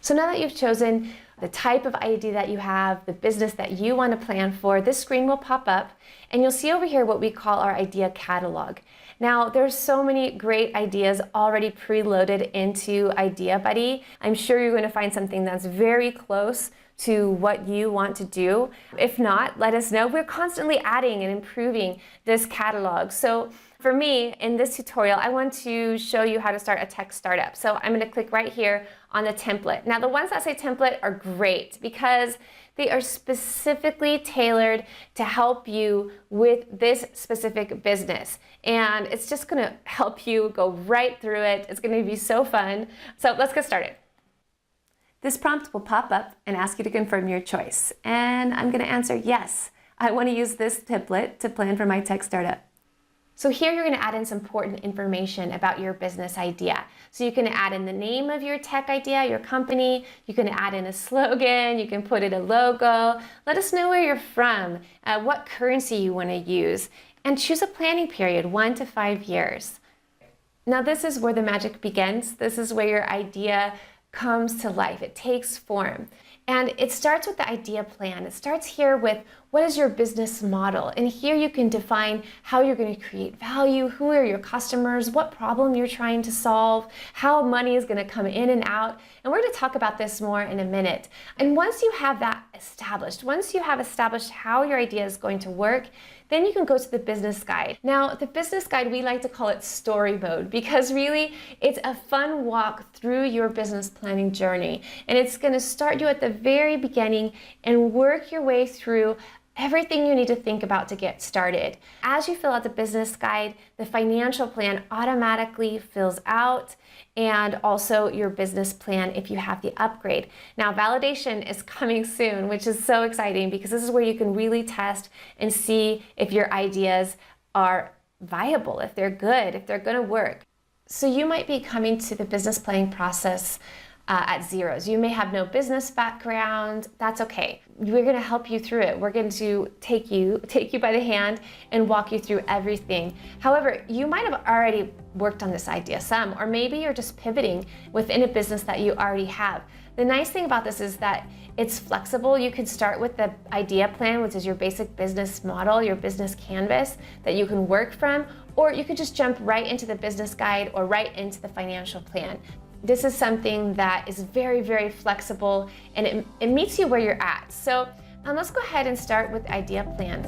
So now that you've chosen the type of idea that you have, the business that you want to plan for, this screen will pop up and you'll see over here what we call our idea catalog. Now, there's so many great ideas already preloaded into IdeaBuddy. I'm sure you're going to find something that's very close to what you want to do. If not, let us know. We're constantly adding and improving this catalog. So for me, in this tutorial, I want to show you how to start a tech startup. So I'm going to click right here on the template. Now, the ones that say template are great because they are specifically tailored to help you with this specific business. And it's just going to help you go right through it. It's going to be so fun. So let's get started. This prompt will pop up and ask you to confirm your choice. And I'm going to answer yes. I want to use this template to plan for my tech startup. So here you're going to add in some important information about your business idea. So you can add in the name of your tech idea, your company. You can add in a slogan. You can put in a logo. Let us know where you're from, what currency you want to use, and choose a planning period, 1 to 5 years. Now this is where the magic begins. This is where your idea comes to life. It takes form. And it starts with the idea plan. It starts here with what is your business model? And here you can define how you're going to create value, who are your customers, what problem you're trying to solve, how money is going to come in and out. And we're going to talk about this more in a minute. And once you have that established, once you have established how your idea is going to work, then you can go to the business guide. Now, the business guide, we like to call it story mode because really it's a fun walk through your business planning journey. And it's going to start you at the very beginning and work your way through everything you need to think about to get started. As you fill out the business guide, the financial plan automatically fills out, and also your business plan if you have the upgrade. Now, validation is coming soon, which is so exciting because this is where you can really test and see if your ideas are viable, if they're good, if they're gonna work. So you might be coming to the business planning process at zeros. You may have no business background. That's okay. We're going to help you through it. We're going to take you by the hand and walk you through everything. However, you might have already worked on this idea some, or maybe you're just pivoting within a business that you already have. The nice thing about this is that it's flexible. You can start with the idea plan, which is your basic business model, your business canvas that you can work from, or you could just jump right into the business guide or right into the financial plan. This is something that is very, very flexible, and it meets you where you're at. So let's go ahead and start with the idea plan.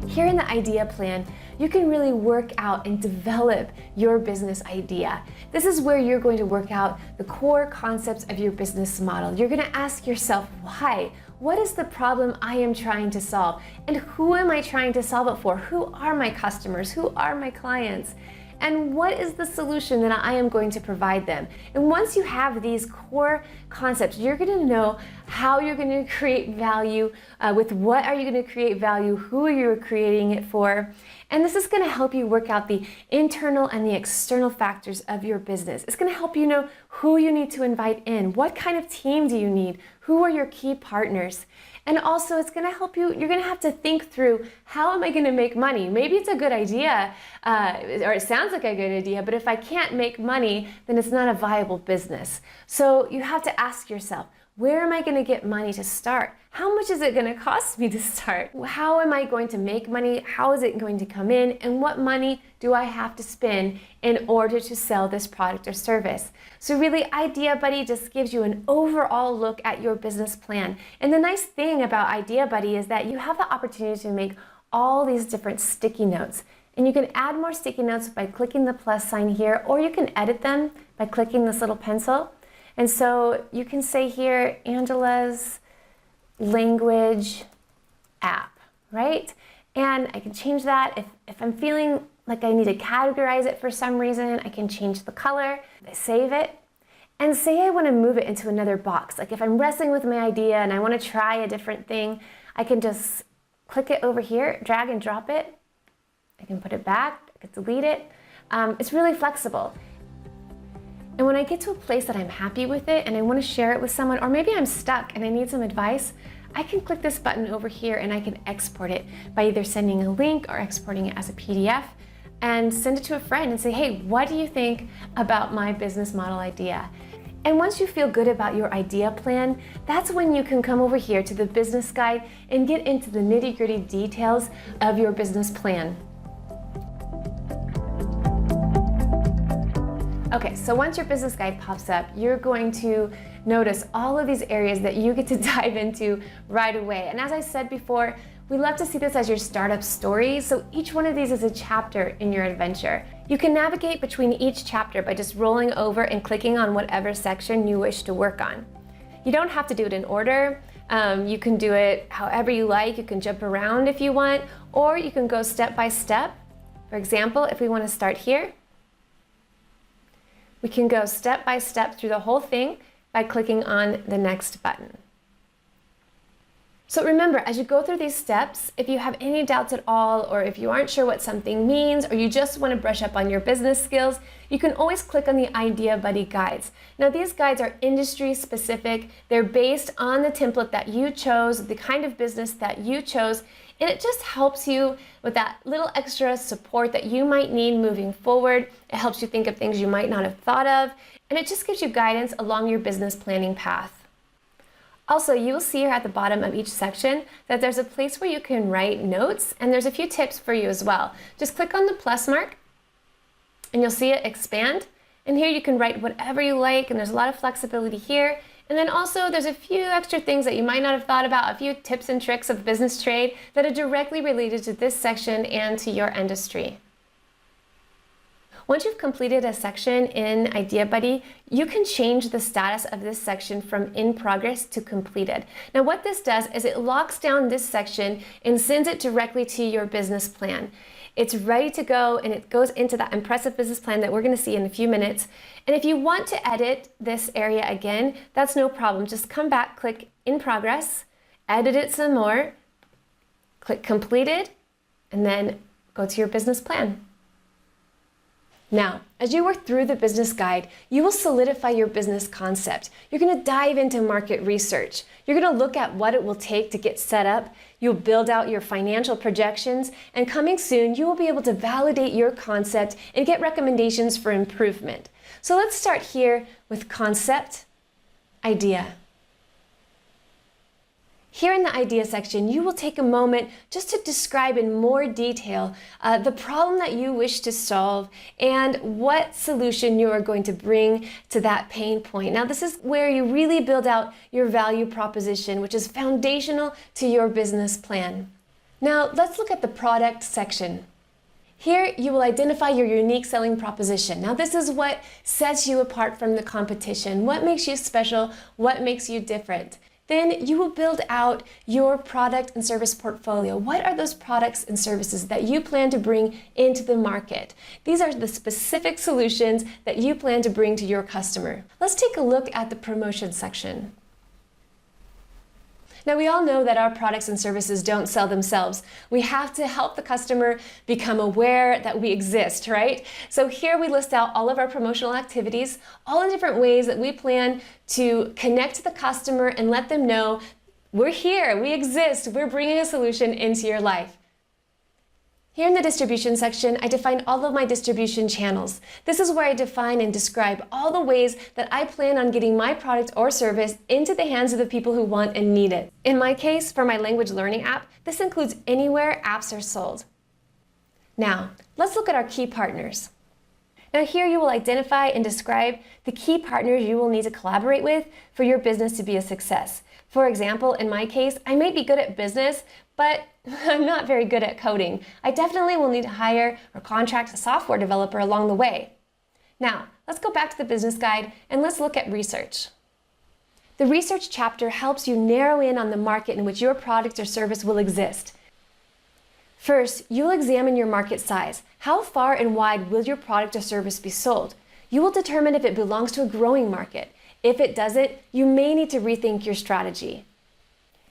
Here in the idea plan, you can really work out and develop your business idea. This is where you're going to work out the core concepts of your business model. You're going to ask yourself, why? What is the problem I am trying to solve? And who am I trying to solve it for? Who are my customers? Who are my clients? And what is the solution that I am going to provide them? And once you have these core concepts, you're going to know how you're going to create value, with what are you going to create value, who are you creating it for, and this is going to help you work out the internal and the external factors of your business. It's going to help you know who you need to invite in, what kind of team do you need, who are your key partners. And also it's going to help you, you're going to have to think through, how am I going to make money? Maybe it's a good idea, or it sounds like a good idea, but if I can't make money, then it's not a viable business. So you have to ask yourself, where am I going to get money to start? How much is it going to cost me to start? How am I going to make money? How is it going to come in? And what money do I have to spend in order to sell this product or service? So really, IdeaBuddy just gives you an overall look at your business plan. And the nice thing about IdeaBuddy is that you have the opportunity to make all these different sticky notes. And you can add more sticky notes by clicking the plus sign here, or you can edit them by clicking this little pencil. And so you can say here, Angela's language app, right? And I can change that. If I'm feeling like I need to categorize it for some reason, I can change the color, save it, and say I want to move it into another box. Like if I'm wrestling with my idea and I want to try a different thing, I can just click it over here, drag and drop it. I can put it back, I can delete it. It's really flexible. And when I get to a place that I'm happy with it and I want to share it with someone, or maybe I'm stuck and I need some advice, I can click this button over here and I can export it by either sending a link or exporting it as a PDF. and send it to a friend and say, hey, what do you think about my business model idea? And once you feel good about your idea plan, that's when you can come over here to the business guide and get into the nitty-gritty details of your business plan. Okay, so once your business guide pops up, you're going to notice all of these areas that you get to dive into right away. And as I said before, we love to see this as your startup story, so each one of these is a chapter in your adventure. You can navigate between each chapter by just rolling over and clicking on whatever section you wish to work on. You don't have to do it in order. You can do it however you like. You can jump around if you want, or you can go step by step. For example, if we want to start here, we can go step by step through the whole thing by clicking on the next button. So remember, as you go through these steps, if you have any doubts at all, or if you aren't sure what something means, or you just want to brush up on your business skills, you can always click on the IdeaBuddy guides. Now these guides are industry specific. They're based on the template that you chose, the kind of business that you chose, and it just helps you with that little extra support that you might need moving forward. It helps you think of things you might not have thought of, and it just gives you guidance along your business planning path. Also, you will see here at the bottom of each section that there's a place where you can write notes, and there's a few tips for you as well. Just click on the plus mark and you'll see it expand. And here you can write whatever you like, and there's a lot of flexibility here. And then also there's a few extra things that you might not have thought about, a few tips and tricks of business trade that are directly related to this section and to your industry. Once you've completed a section in IdeaBuddy, you can change the status of this section from in progress to completed. Now what this does is it locks down this section and sends it directly to your business plan. It's ready to go, and it goes into that impressive business plan that we're going to see in a few minutes. And if you want to edit this area again, that's no problem. Just come back, click in progress, edit it some more, click completed, and then go to your business plan. Now, as you work through the business guide, you will solidify your business concept. You're going to dive into market research. You're going to look at what it will take to get set up. You'll build out your financial projections, and coming soon, you will be able to validate your concept and get recommendations for improvement. So let's start here with concept, idea. Here in the idea section, you will take a moment just to describe in more detail the problem that you wish to solve and what solution you are going to bring to that pain point. Now, this is where you really build out your value proposition, which is foundational to your business plan. Now, let's look at the product section. Here, you will identify your unique selling proposition. Now, this is what sets you apart from the competition. What makes you special? What makes you different? Then you will build out your product and service portfolio. What are those products and services that you plan to bring into the market? These are the specific solutions that you plan to bring to your customer. Let's take a look at the promotion section. Now, we all know that our products and services don't sell themselves. We have to help the customer become aware that we exist, right? So here we list out all of our promotional activities, all the different ways that we plan to connect to the customer and let them know we're here, we exist, we're bringing a solution into your life. Here in the distribution section, I define all of my distribution channels. This is where I define and describe all the ways that I plan on getting my product or service into the hands of the people who want and need it. In my case, for my language learning app, this includes anywhere apps are sold. Now, let's look at our key partners. Now here you will identify and describe the key partners you will need to collaborate with for your business to be a success. For example, in my case, I may be good at business, but I'm not very good at coding. I definitely will need to hire or contract a software developer along the way. Now, let's go back to the business guide and let's look at research. The research chapter helps you narrow in on the market in which your product or service will exist. First, you'll examine your market size. How far and wide will your product or service be sold? You will determine if it belongs to a growing market. If it doesn't, you may need to rethink your strategy.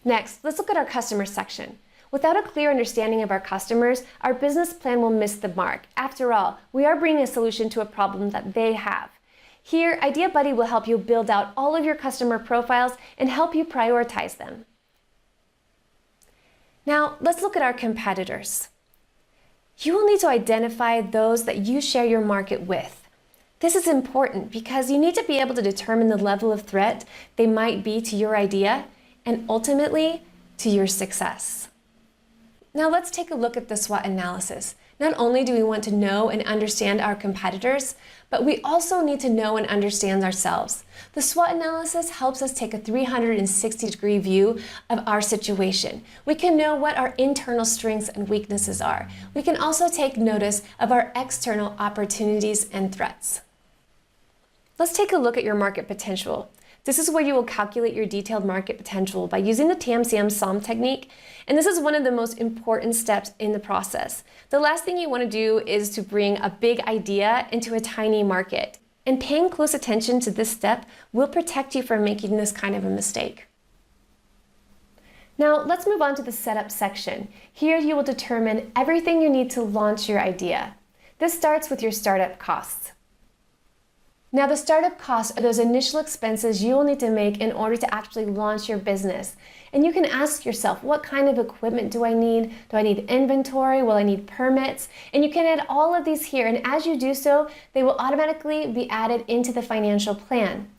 Next, let's look at our customer section. Without a clear understanding of our customers, our business plan will miss the mark. After all, we are bringing a solution to a problem that they have. Here, IdeaBuddy will help you build out all of your customer profiles and help you prioritize them. Now, let's look at our competitors. You will need to identify those that you share your market with. This is important because you need to be able to determine the level of threat they might be to your idea and ultimately to your success. Now let's take a look at the SWOT analysis. Not only do we want to know and understand our competitors, but we also need to know and understand ourselves. The SWOT analysis helps us take a 360-degree view of our situation. We can know what our internal strengths and weaknesses are. We can also take notice of our external opportunities and threats. Let's take a look at your market potential. This is where you will calculate your detailed market potential by using the TAM-SAM SOM technique, and this is one of the most important steps in the process. The last thing you want to do is to bring a big idea into a tiny market, and paying close attention to this step will protect you from making this kind of a mistake. Now let's move on to the setup section. Here you will determine everything you need to launch your idea. This starts with your startup costs. Now, the startup costs are those initial expenses you will need to make in order to actually launch your business. And you can ask yourself, what kind of equipment do I need? Do I need inventory? Will I need permits? And you can add all of these here. And as you do so, they will automatically be added into the financial plan.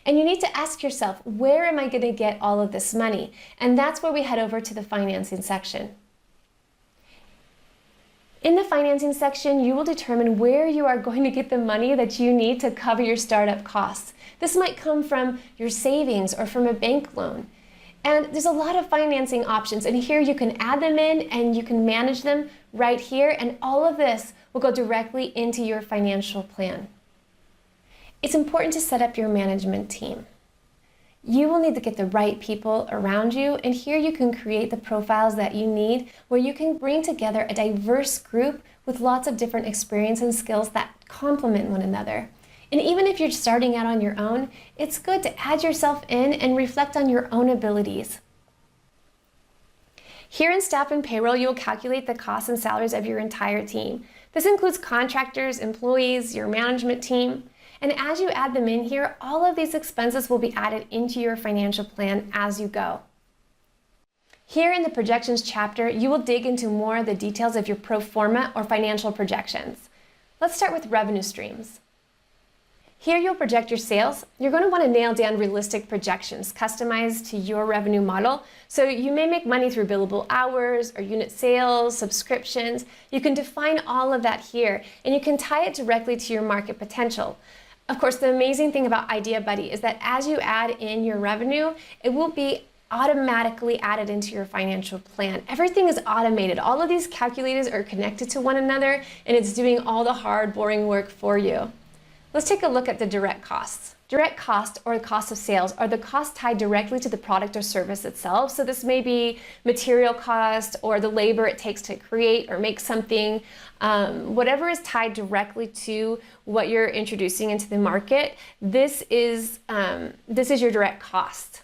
And you need to ask yourself, where am I going to get all of this money? And that's where we head over to the financing section. In the financing section, you will determine where you are going to get the money that you need to cover your startup costs. This might come from your savings or from a bank loan. And there's a lot of financing options, and here you can add them in and you can manage them right here, and all of this will go directly into your financial plan. It's important to set up your management team. You will need to get the right people around you, and here you can create the profiles that you need where you can bring together a diverse group with lots of different experience and skills that complement one another. And even if you're starting out on your own, it's good to add yourself in and reflect on your own abilities. Here in staff and payroll, you will calculate the costs and salaries of your entire team. This includes contractors, employees, your management team. And as you add them in here, all of these expenses will be added into your financial plan as you go. Here in the projections chapter, you will dig into more of the details of your pro forma or financial projections. Let's start with revenue streams. Here you'll project your sales. You're going to want to nail down realistic projections customized to your revenue model. So you may make money through billable hours or unit sales, subscriptions. You can define all of that here, and you can tie it directly to your market potential. Of course, the amazing thing about IdeaBuddy is that as you add in your revenue, it will be automatically added into your financial plan. Everything is automated. All of these calculators are connected to one another, and it's doing all the hard, boring work for you. Let's take a look at the direct costs. Direct cost, or the cost of sales, are the costs tied directly to the product or service itself. So this may be material cost or the labor it takes to create or make something. Whatever is tied directly to what you're introducing into the market, this is your direct cost.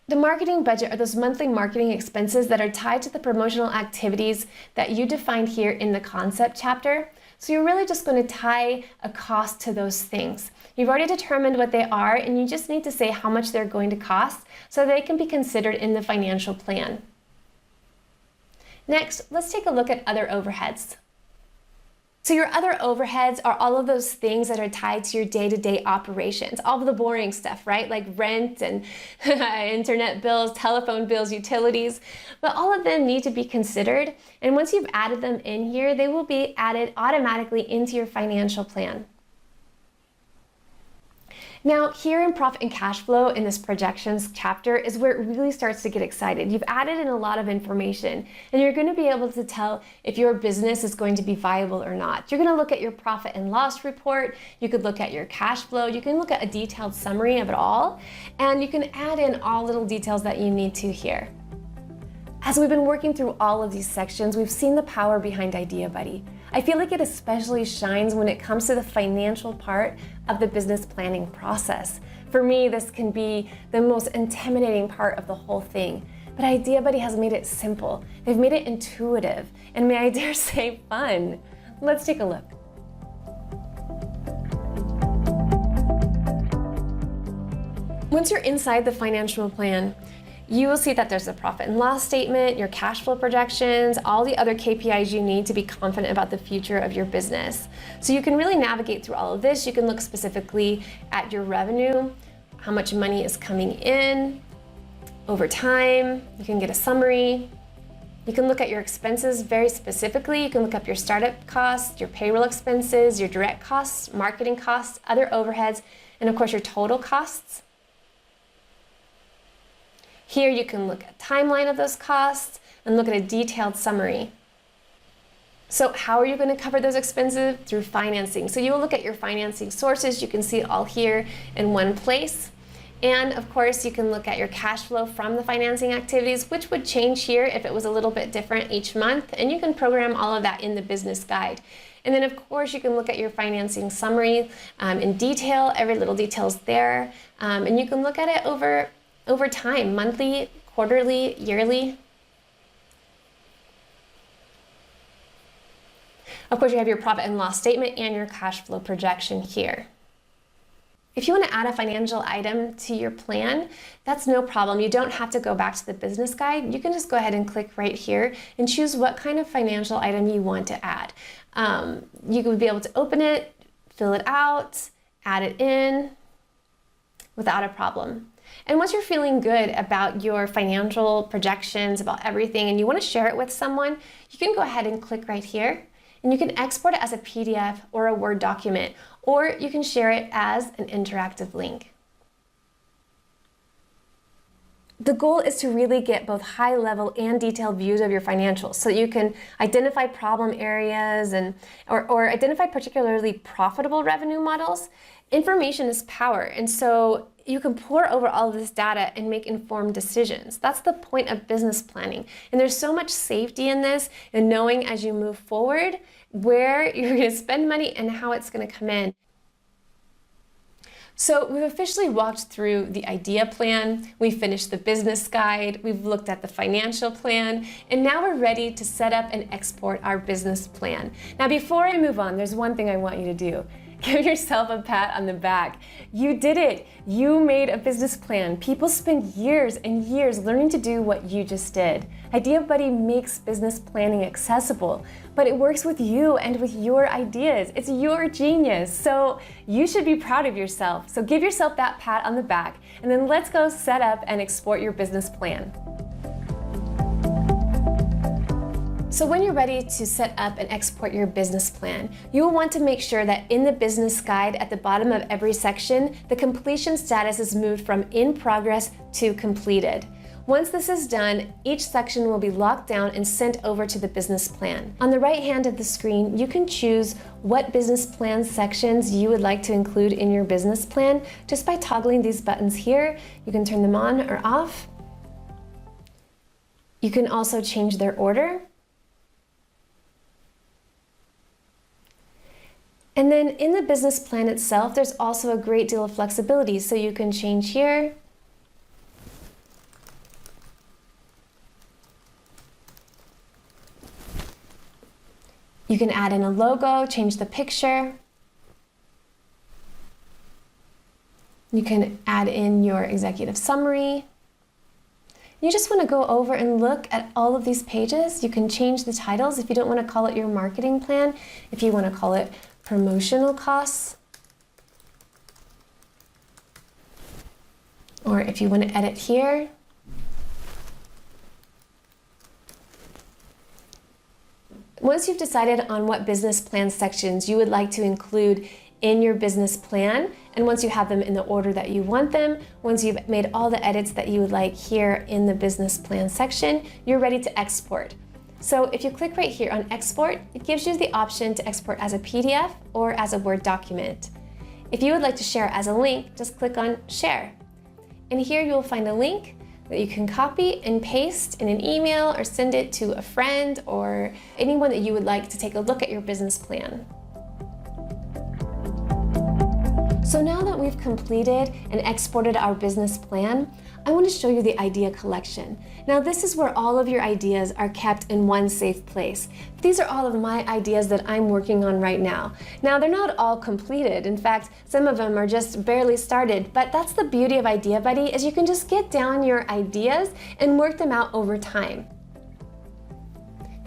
The marketing budget are those monthly marketing expenses that are tied to the promotional activities that you defined here in the concept chapter. So you're really just going to tie a cost to those things. You've already determined what they are, and you just need to say how much they're going to cost so they can be considered in the financial plan. Next, let's take a look at other overheads. So your other overheads are all of those things that are tied to your day-to-day operations, all of the boring stuff, right? Like rent and internet bills, telephone bills, utilities, but all of them need to be considered. And once you've added them in here, they will be added automatically into your financial plan. Now, here in profit and cash flow in this projections chapter is where it really starts to get excited. You've added in a lot of information, and you're going to be able to tell if your business is going to be viable or not. You're going to look at your profit and loss report. You could look at your cash flow. You can look at a detailed summary of it all, and you can add in all little details that you need to here. As we've been working through all of these sections, we've seen the power behind IdeaBuddy. I feel like it especially shines when it comes to the financial part of the business planning process. For me, this can be the most intimidating part of the whole thing. But IdeaBuddy has made it simple. They've made it intuitive, and may I dare say fun. Let's take a look. Once you're inside the financial plan, you will see that there's a profit and loss statement, your cash flow projections, all the other KPIs you need to be confident about the future of your business. So you can really navigate through all of this. You can look specifically at your revenue, how much money is coming in over time. You can get a summary. You can look at your expenses very specifically. You can look up your startup costs, your payroll expenses, your direct costs, marketing costs, other overheads, and of course your total costs. Here you can look at a timeline of those costs and look at a detailed summary. So how are you going to cover those expenses? Through financing. So you will look at your financing sources. You can see it all here in one place. And of course, you can look at your cash flow from the financing activities, which would change here if it was a little bit different each month. And you can program all of that in the business guide. And then of course, you can look at your financing summary in detail. Every little detail is there. And you can look at it over time, monthly, quarterly, yearly. Of course, you have your profit and loss statement and your cash flow projection here. If you want to add a financial item to your plan, that's no problem. You don't have to go back to the business guide. You can just go ahead and click right here and choose what kind of financial item you want to add. You would be able to open it, fill it out, add it in without a problem. And once you're feeling good about your financial projections, about everything, and you want to share it with someone, you can go ahead and click right here. And you can export it as a PDF or a Word document, or you can share it as an interactive link. The goal is to really get both high level and detailed views of your financials so you can identify problem areas or identify particularly profitable revenue models. Information is power, and so you can pour over all of this data and make informed decisions. That's the point of business planning. And there's so much safety in this and knowing as you move forward where you're going to spend money and how it's going to come in. So we've officially walked through the idea plan, we finished the business guide, we've looked at the financial plan, and now we're ready to set up and export our business plan. Now before I move on, there's one thing I want you to do. Give yourself a pat on the back. You did it. You made a business plan. People spend years and years learning to do what you just did. IdeaBuddy makes business planning accessible, but it works with you and with your ideas. It's your genius. So you should be proud of yourself. So give yourself that pat on the back, and then let's go set up and export your business plan. So when you're ready to set up and export your business plan, you will want to make sure that in the business guide at the bottom of every section, the completion status is moved from in progress to completed. Once this is done, each section will be locked down and sent over to the business plan. On the right hand of the screen, you can choose what business plan sections you would like to include in your business plan just by toggling these buttons here. You can turn them on or off. You can also change their order. And then in the business plan itself, there's also a great deal of flexibility. So you can change here. You can add in a logo, change the picture. You can add in your executive summary. You just want to go over and look at all of these pages. You can change the titles if you don't want to call it your marketing plan, if you want to call it promotional costs, or if you want to edit here. Once you've decided on what business plan sections you would like to include in your business plan, and once you have them in the order that you want them, once you've made all the edits that you would like here in the business plan section, you're ready to export. So if you click right here on export, it gives you the option to export as a PDF or as a Word document. If you would like to share as a link, just click on share. And here you will find a link that you can copy and paste in an email or send it to a friend or anyone that you would like to take a look at your business plan. So now that we've completed and exported our business plan, I want to show you the idea collection. Now this is where all of your ideas are kept in one safe place. These are all of my ideas that I'm working on right now. Now they're not all completed. In fact, some of them are just barely started, but that's the beauty of IdeaBuddy, is you can just get down your ideas and work them out over time.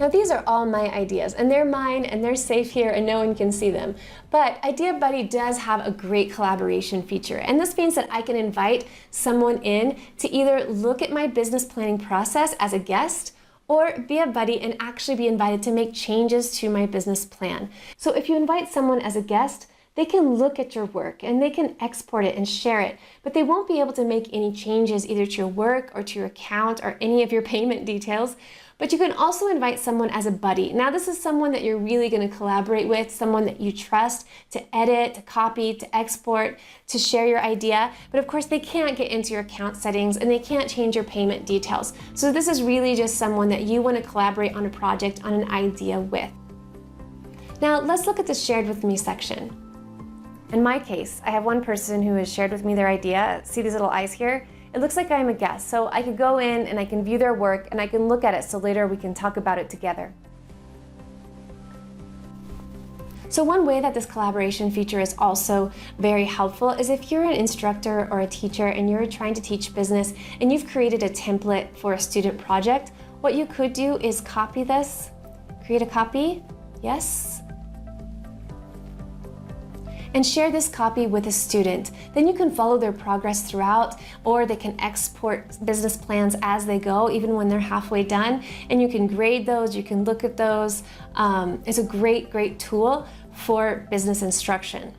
Now these are all my ideas, and they're mine, and they're safe here, and no one can see them. But IdeaBuddy does have a great collaboration feature, and this means that I can invite someone in to either look at my business planning process as a guest, or be a buddy and actually be invited to make changes to my business plan. So if you invite someone as a guest, they can look at your work and they can export it and share it, but they won't be able to make any changes either to your work or to your account or any of your payment details. But you can also invite someone as a buddy. Now this is someone that you're really going to collaborate with, someone that you trust to edit, to copy, to export, to share your idea. But of course they can't get into your account settings and they can't change your payment details. So this is really just someone that you want to collaborate on a project, on an idea with. Now let's look at the shared with me section. In my case, I have one person who has shared with me their idea. See these little eyes here? It looks like I'm a guest, so I could go in and I can view their work and I can look at it so later we can talk about it together. So one way that this collaboration feature is also very helpful is if you're an instructor or a teacher and you're trying to teach business and you've created a template for a student project, what you could do is copy this, create a copy, yes, and share this copy with a student. Then you can follow their progress throughout, or they can export business plans as they go, even when they're halfway done, and you can grade those, you can look at those. It's a great tool for business instruction.